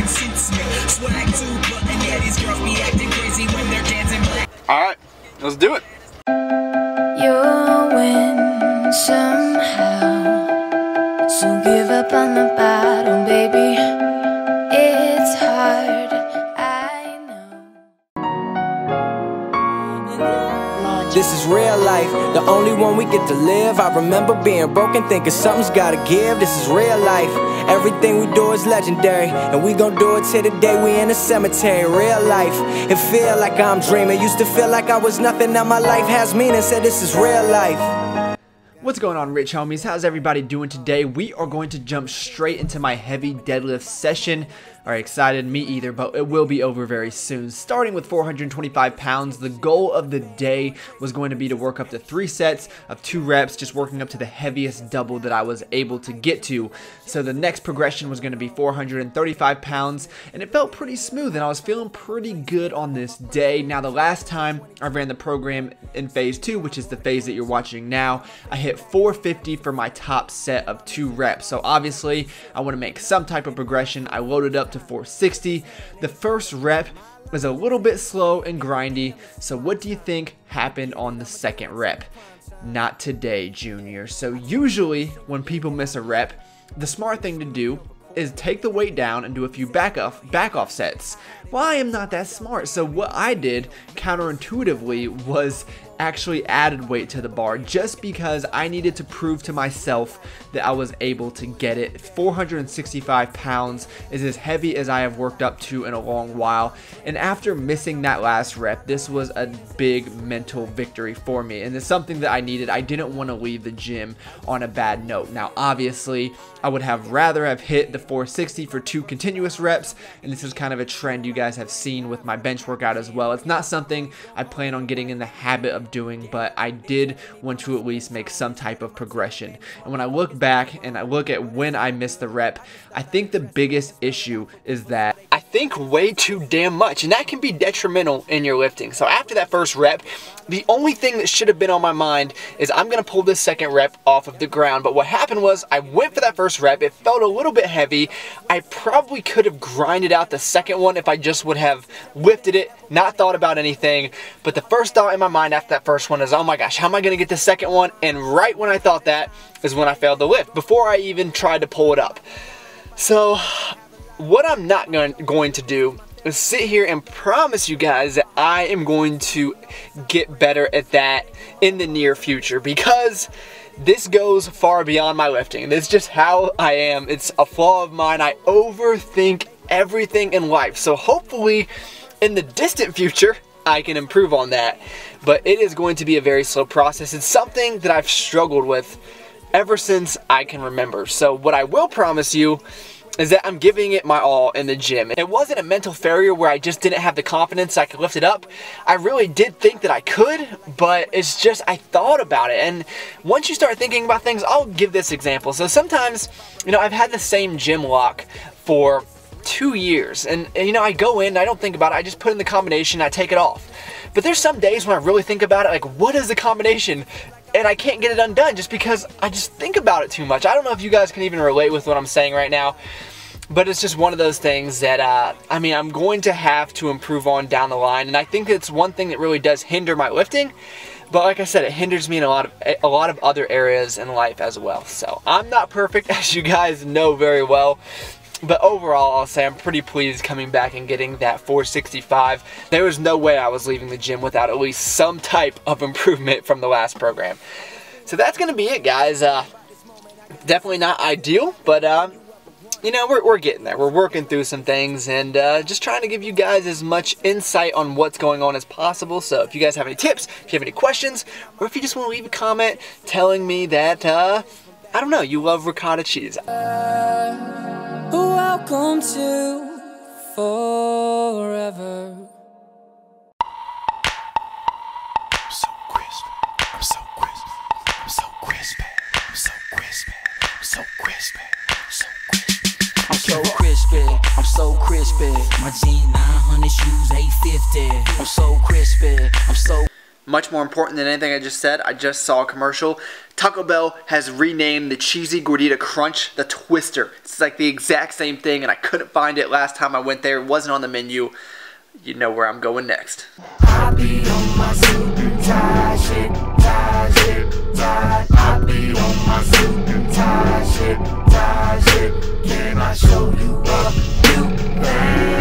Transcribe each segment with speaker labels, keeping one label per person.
Speaker 1: it suits me. Swag too, but and yeah, these girls be acting crazy when they're dancing black.
Speaker 2: Alright, let's do it.
Speaker 3: You'll win somehow, so give up on the battle, baby. It's hard, I know.
Speaker 4: This is real life, the only one we get to live. I remember being broken, thinking something's gotta give. This is real life, everything we do is legendary, and we gon' do it till the day we in the cemetery. Real life, it feel like I'm dreaming. Used to feel like I was nothing, now my life has meaning. Said this is real life.
Speaker 5: What's going on, rich homies? How's everybody doing today? We are going to jump straight into my heavy deadlift session. Alright, excited? Me either, but it will be over very soon. Starting with 425 pounds, the goal of the day was going to be to work up to 3 sets of 2 reps, just working up to the heaviest double that I was able to get to. So the next progression was going to be 435 pounds, and it felt pretty smooth, and I was feeling pretty good on this day. Now, the last time I ran the program in phase 2, which is the phase that you're watching now, I hit 450 for my top set of 2 reps. So obviously, I want to make some type of progression. I loaded up to 460. The first rep was a little bit slow and grindy. So what do you think happened on the second rep? Not today, Junior. So usually when people miss a rep, the smart thing to do is take the weight down and do a few back off sets. Well, I am not that smart, so what I did counterintuitively was actually added weight to the bar just because I needed to prove to myself that I was able to get it. 465 pounds is as heavy as I have worked up to in a long while, and after missing that last rep, this was a big mental victory for me, and it's something that I needed. I didn't want to leave the gym on a bad note. Now obviously I would have rather have hit the 460 for 2 continuous reps, and this is kind of a trend you guys have seen with my bench workout as well. It's not something I plan on getting in the habit of doing, but I did want to at least make some type of progression. And when I look back and I look at when I missed the rep, I think the biggest issue is that I think way too damn much, and that can be detrimental in your lifting. So after that first rep, the only thing that should have been on my mind is I'm gonna pull this second rep off of the ground. But what happened was I went for that first rep, it felt a little bit heavy. I probably could have grinded out the second one if I just would have lifted it, not thought about anything. But the first thought in my mind after that first one is, oh my gosh, how am I gonna get the second one? And right when I thought that is when I failed the lift, before I even tried to pull it up. So what I'm not going to do is sit here and promise you guys that I am going to get better at that in the near future, because this goes far beyond my lifting. This is just how I am. It's a flaw of mine. I overthink everything in life. So hopefully in the distant future, I can improve on that. But it is going to be a very slow process. It's something that I've struggled with ever since I can remember. So what I will promise you is that I'm giving it my all in the gym. It wasn't a mental failure where I just didn't have the confidence I could lift it up. I really did think that I could, but it's just I thought about it. And once you start thinking about things, I'll give this example. So sometimes, you know, I've had the same gym lock for 2 years, and you know, I go in, I don't think about it, I just put in the combination, I take it off. But there's some days when I really think about it, like, what is the combination? And I can't get it undone just because I just think about it too much. I don't know if you guys can even relate with what I'm saying right now, but it's just one of those things that, I mean, I'm going to have to improve on down the line. And I think it's one thing that really does hinder my lifting. But like I said, it hinders me in a lot of other areas in life as well. So I'm not perfect, as you guys know very well. But overall, I'll say I'm pretty pleased coming back and getting that 465. There was no way I was leaving the gym without at least some type of improvement from the last program. So that's going to be it, guys. Definitely not ideal, but you know, we're getting there. We're working through some things, and just trying to give you guys as much insight on what's going on as possible. So if you guys have any tips, if you have any questions, or if you just want to leave a comment telling me that, I don't know, you love ricotta cheese.
Speaker 3: Welcome to forever.
Speaker 6: I'm so crispy. I'm so crispy. I'm so crispy. I'm so crispy. I'm so crispy. I'm so crispy.
Speaker 7: I'm so crispy. My jean 900 shoes 850. I'm so crispy. I'm so
Speaker 5: much more important than anything I just said, I just saw a commercial. Taco Bell has renamed the Cheesy Gordita Crunch the Twister. It's like the exact same thing, and I couldn't find it last time I went there. It wasn't on the menu. You know where I'm going next.
Speaker 7: I be on my suit and tie shit, tie shit, tie. I be on my suit and tie shit, tie shit. Can I show you a few things?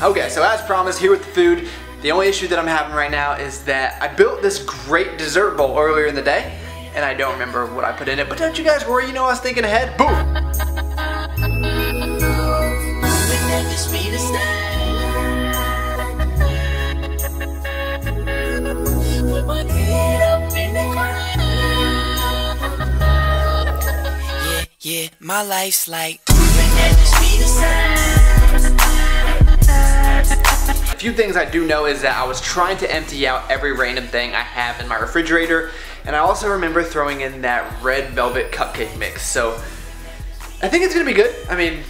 Speaker 5: Okay, so as promised, here with the food. The only issue that I'm having right now is that I built this great dessert bowl earlier in the day, and I don't remember what I put in it, but don't you guys worry, you know I was thinking ahead. Boom!
Speaker 7: Yeah, my life's like
Speaker 5: A few things I do know is that I was trying to empty out every random thing I have in my refrigerator, and I also remember throwing in that red velvet cupcake mix, so I think it's gonna be good. I mean,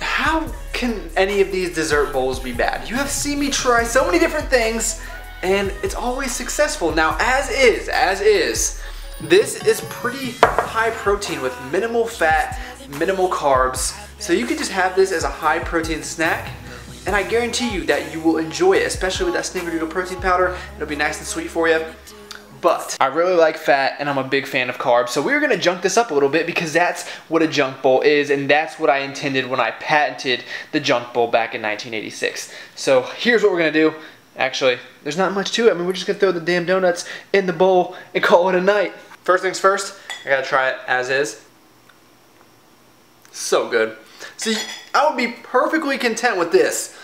Speaker 5: how can any of these dessert bowls be bad? You have seen me try so many different things, and it's always successful. Now, as is, this is pretty high protein with minimal fat, minimal carbs, so you can just have this as a high protein snack, and I guarantee you that you will enjoy it, especially with that snickerdoodle protein powder. It'll be nice and sweet for you. But I really like fat, and I'm a big fan of carbs, so we're gonna junk this up a little bit because that's what a junk bowl is, and that's what I intended when I patented the junk bowl back in 1986. So here's what we're gonna do. Actually, there's not much to it. I mean, we're just gonna throw the damn donuts in the bowl and call it a night. First things first, I gotta try it as is. So good. See, I would be perfectly content with this,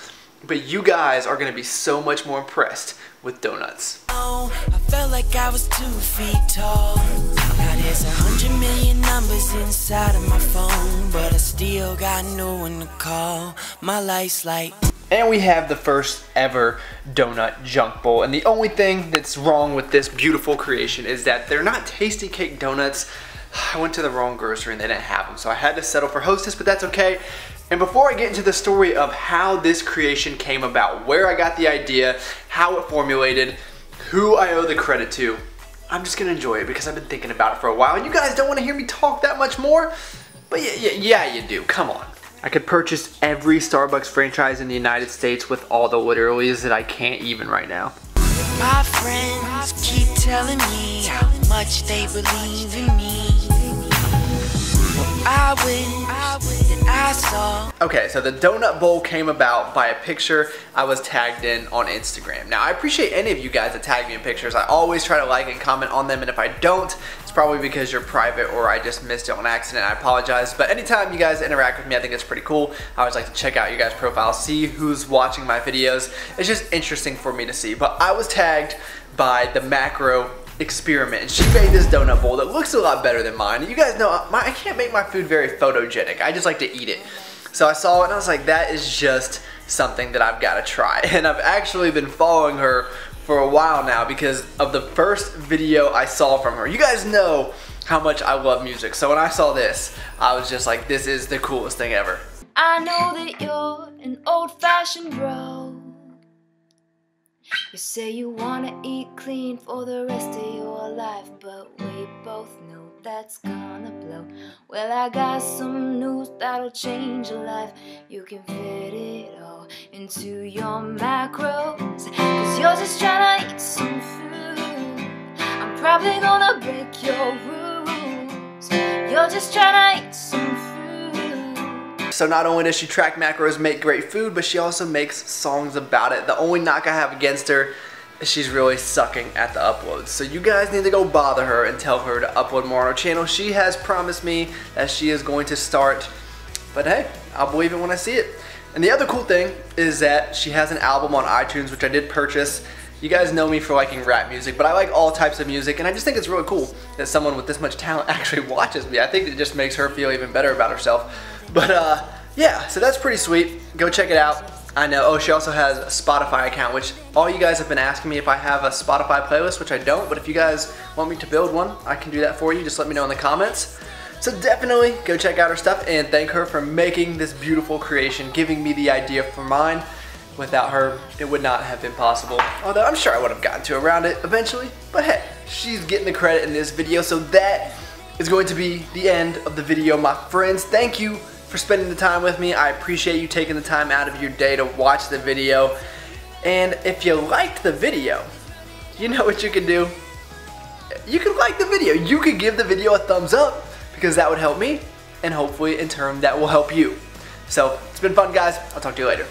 Speaker 5: but you guys are gonna be so much more impressed with donuts.
Speaker 7: I felt like I was 2 feet tall. Now there's 100 million numbers inside of my phone, but I still got no one to call. My life's like.
Speaker 5: And we have the first ever donut junk bowl. And the only thing that's wrong with this beautiful creation is that they're not Tasty Cake donuts. I went to the wrong grocery and they didn't have them, so I had to settle for Hostess, but that's okay. And before I get into the story of how this creation came about, where I got the idea, how it formulated, who I owe the credit to, I'm just gonna enjoy it because I've been thinking about it for a while. And you guys don't want to hear me talk that much more, but yeah, you do. Come on. I could purchase every Starbucks franchise in the United States with all the literalies that I can't even right now.
Speaker 7: My friends keep telling me how much they believe in me. I wish that I saw.
Speaker 5: Okay, so the donut bowl came about by a picture I was tagged in on Instagram. Now, I appreciate any of you guys that tag me in pictures. I always try to like and comment on them, and if I don't, it's probably because you're private or I just missed it on accident. I apologize, but anytime you guys interact with me, I think it's pretty cool. I always like to check out your guys' profiles, see who's watching my videos. It's just interesting for me to see, but I was tagged by the MacroExperiment, and she made this donut bowl that looks a lot better than mine. You guys know I can't make my food very photogenic. I just like to eat it. So I saw it and I was like, that is just something that I've got to try. And I've actually been following her for a while now because of the first video I saw from her. You guys know how much I love music, so when I saw this, I was just like, this is the coolest thing ever.
Speaker 3: I know that you're an old-fashioned bro. You say you wanna eat clean for the rest of your life, but we both know that's gonna blow. Well, I got some news that'll change your life. You can fit it all into your macros, 'cause you're just trying to eat some food. I'm probably gonna break your rules. You're just trying to eat some food.
Speaker 5: So not only does she track macros, make great food, but she also makes songs about it. The only knock I have against her is she's really sucking at the uploads. So you guys need to go bother her and tell her to upload more on her channel. She has promised me that she is going to start, but hey, I'll believe it when I see it. And the other cool thing is that she has an album on iTunes, which I did purchase. You guys know me for liking rap music, but I like all types of music, and I just think it's really cool that someone with this much talent actually watches me. I think it just makes her feel even better about herself. But yeah, so that's pretty sweet. Go check it out. I know. Oh, she also has a Spotify account, which all you guys have been asking me if I have a Spotify playlist, which I don't, but if you guys want me to build one, I can do that for you. Just let me know in the comments. So definitely go check out her stuff and thank her for making this beautiful creation, giving me the idea for mine. Without her, it would not have been possible. Although I'm sure I would have gotten to around it eventually. But hey, she's getting the credit in this video. So that is going to be the end of the video, my friends. Thank you for spending the time with me. I appreciate you taking the time out of your day to watch the video. And if you liked the video, you know what you can do. You can like the video. You can give the video a thumbs up because that would help me. And hopefully in turn that will help you. So it's been fun, guys. I'll talk to you later.